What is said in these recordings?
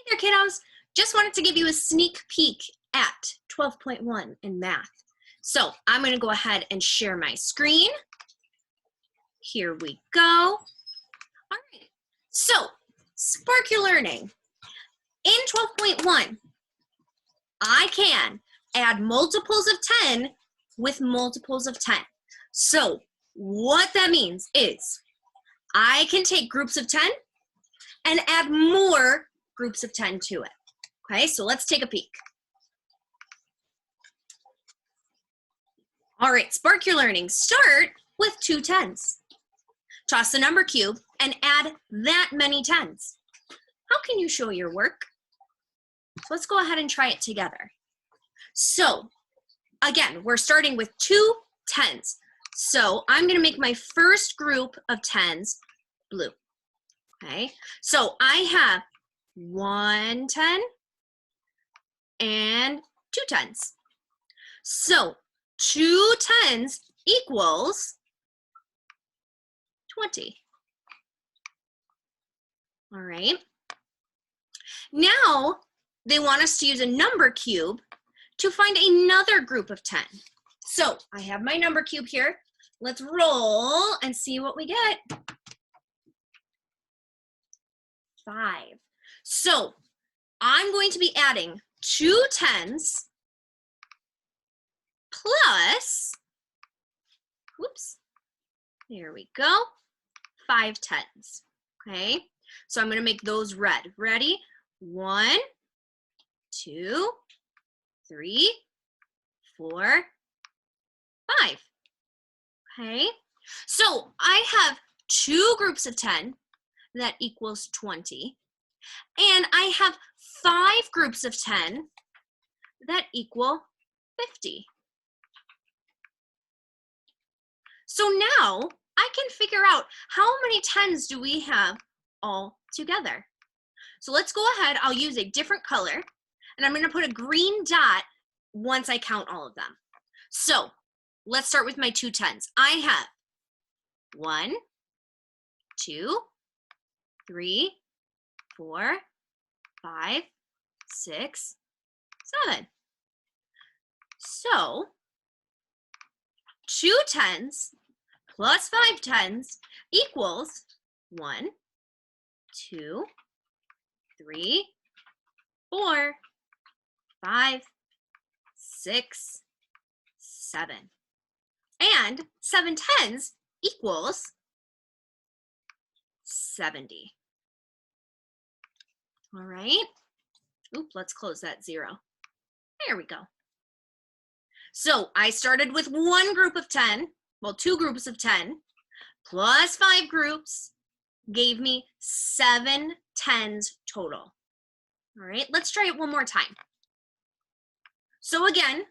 Hey there, kiddos. Just wanted to give you a sneak peek at 12.1 in math. So I'm going to go ahead and share my screen. Here we go. All right. So spark your learning. In 12.1, I can add multiples of 10 with multiples of 10. So what that means is I can take groups of 10 and add more groups of 10 to it. Okay, so let's take a peek. All right, spark your learning. Start with 2 10s. Toss the number cube and add that many 10s. How can you show your work? So let's go ahead and try it together. So again, we're starting with 2 10s. So I'm going to make my first group of 10s blue. Okay, so I have 1 10 and 2 10s. So 2 10s equals 20. All right. Now they want us to use a number cube to find another group of 10. So I have my number cube here. Let's roll and see what we get. 5. So I'm going to be adding 2 10s plus, whoops, there we go, 5 10s, okay? So I'm gonna make those red. Ready? 1, 2, 3, 4, 5, okay? So I have 2 groups of 10 that equals 20. And I have 5 groups of 10 that equal 50. So now I can figure out how many 10s do we have all together. So let's go ahead, I'll use a different color, and I'm gonna put a green dot once I count all of them. So let's start with my 2 10s. I have 1, 2, 3, 4, 5, 6, 7. So 2 10s plus 5 10s equals 1, 2, 3, 4, 5, 6, 7. And 7 10s equals 70. All right. Oop, let's close that 0. There we go. So I started with 1 group of 10, well, 2 groups of 10, plus 5 groups gave me 7 10s total. All right, let's try it one more time. So again,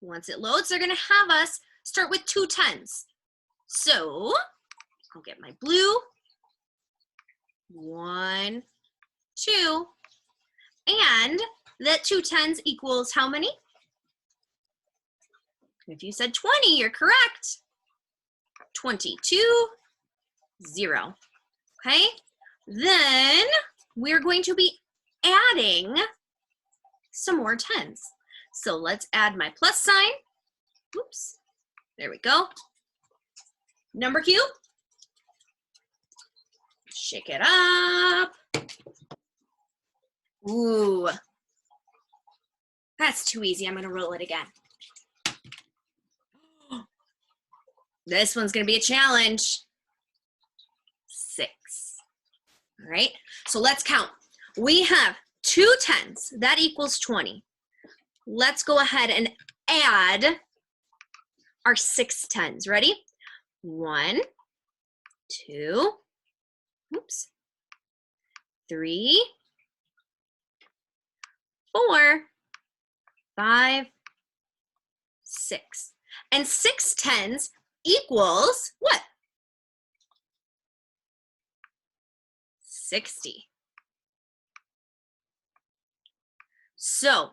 once it loads, they're gonna have us start with 2 10s. So I'll get my blue, 1, 2, and that 2 10s equals how many? If you said 20, you're correct. 22, 0. Okay, then we're going to be adding some more 10s. So let's add my plus sign. Oops, there we go. Number cube. Shake it up. Ooh, that's too easy. I'm gonna roll it again. This one's gonna be a challenge. 6. All right, so let's count. We have 2 10s, that equals 20. Let's go ahead and add our 6 10s. Ready? 1, 2, oops, 3, 4, 5, 6. And 6 10s equals what? 60. So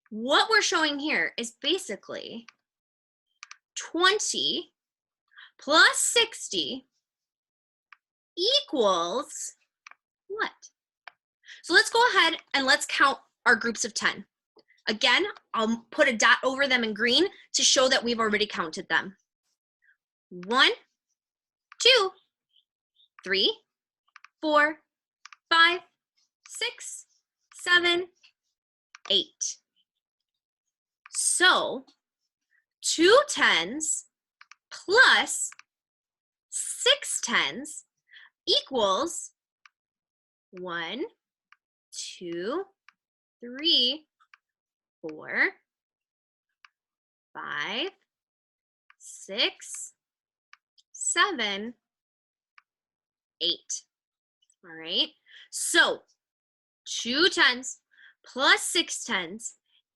what we're showing here is basically 20 plus 60 equals what? So let's go ahead and let's count our groups of 10. Again, I'll put a dot over them in green to show that we've already counted them. 1, 2, 3, 4, 5, 6, 7, 8. So 2 10s plus 6 10s equals 1, 2, 3, 4, 5, 6, 7, 8. All right. So 2 10s plus 6 10s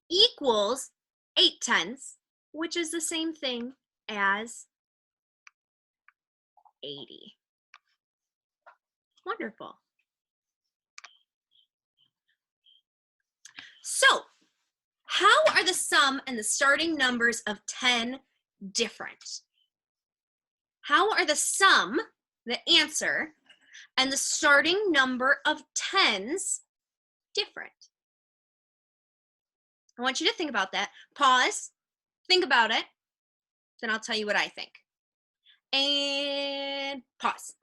equals 8 10s, which is the same thing as 80. Wonderful. So, how are the sum and the starting numbers of 10 different? How are the sum, the answer, and the starting number of 10s different? I want you to think about that. Pause, think about it, then I'll tell you what I think. And pause.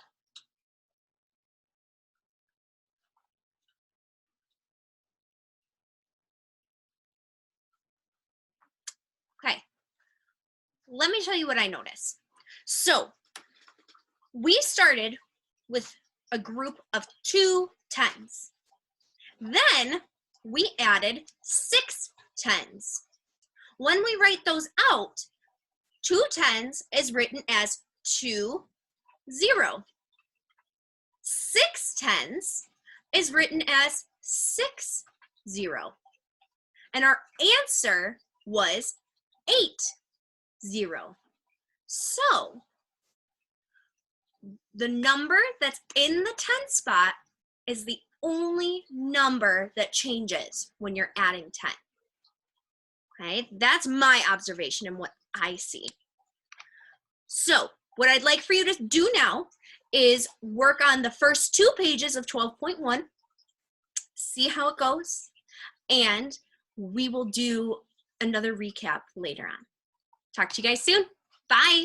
Okay, let me tell you what I noticed. So, we started with a group of 2 10s. Then we added 6 10s. When we write those out, 2 10s is written as 2, 0. 6 10s is written as 6, 0. And our answer was 8, 0. So the number that's in the 10 spot is the only number that changes when you're adding 10. Okay, that's my observation and what I see. So what I'd like for you to do now is work on the first 2 pages of 12.1, see how it goes, and we will do another recap later on. Talk to you guys soon. Bye.